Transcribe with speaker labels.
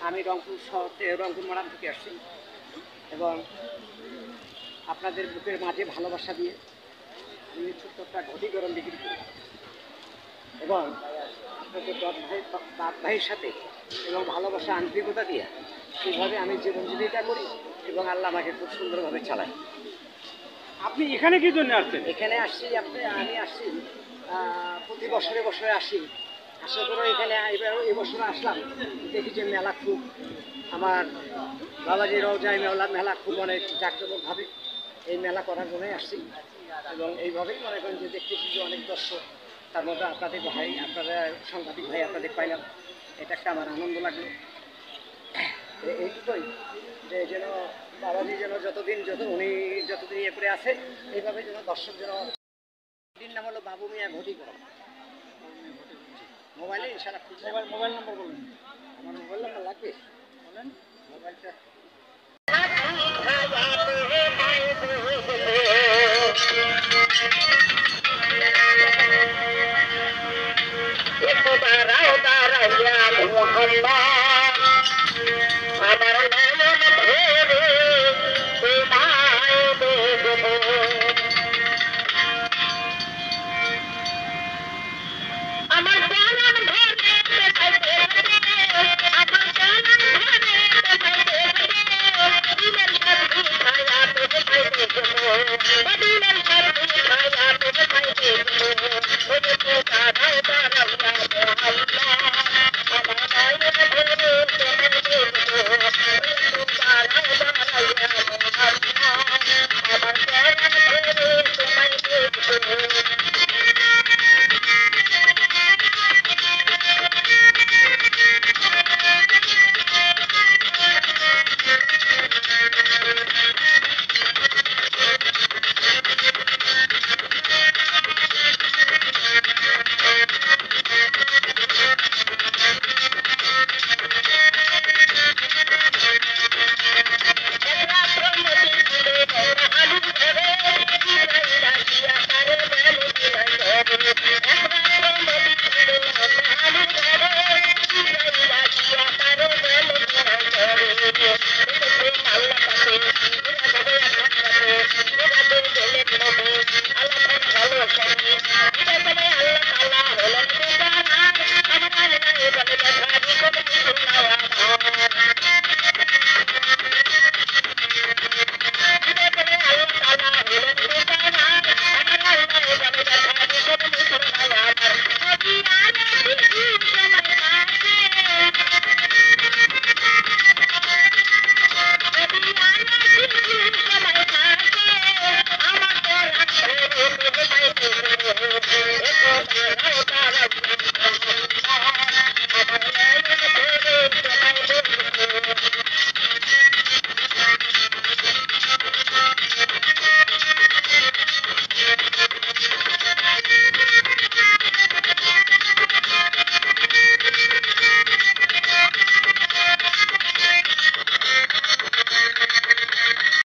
Speaker 1: আমি রংপুর শহরে রংপুর মডার্ন থেকে আসছি এবং আপনাদের বুকের মাঝে ভালোবাসা দিয়ে আমি ছোট্ট একটা ঘটি গরম বিক্রি করি এবং আপনাদের বাপ ভাইয়ের সাথে এবং ভালোবাসা আন্তরিকতা দিয়ে সেইভাবে আমি জীবন জীবিকা করি এবং আল্লাহ আমাকে খুব সুন্দরভাবে চালায়।
Speaker 2: আপনি এখানে কি জন্য আসছেন?
Speaker 1: এখানে আসছি আমি আসছি প্রতি বছরে বছরে আসি, আশা করে এখানে এবার এবছর আসলাম, দেখি যে মেলা খুব আমার বাবাজি রওজায় মেলা খুব অনেক জাঁকজমকভাবে এই মেলা করার জন্যই আসছি এবং এইভাবেই মনে করেন যে দেখতেছি যে অনেক দর্শক, তার মধ্যে আপনাদের ভাই, আপনারা সাংবাদিক ভাই আপনাদের পাইলাম, এটা একটা আমার আনন্দ লাগলো। এইটুকুই যে যেন বাবাজি যেন উনি যতদিন ইয়ে করে আছে এইভাবে যেন দর্শক যেন। এটির নাম হলো বাবু মিয়া ঘটি গরম। মোবাইলে ইনশাআল্লাহ
Speaker 2: মোবাইল নম্বর বলুন।
Speaker 1: আমার মোবাইল নাম্বার লাগবে,
Speaker 2: বলেন।
Speaker 1: মোবাইলটা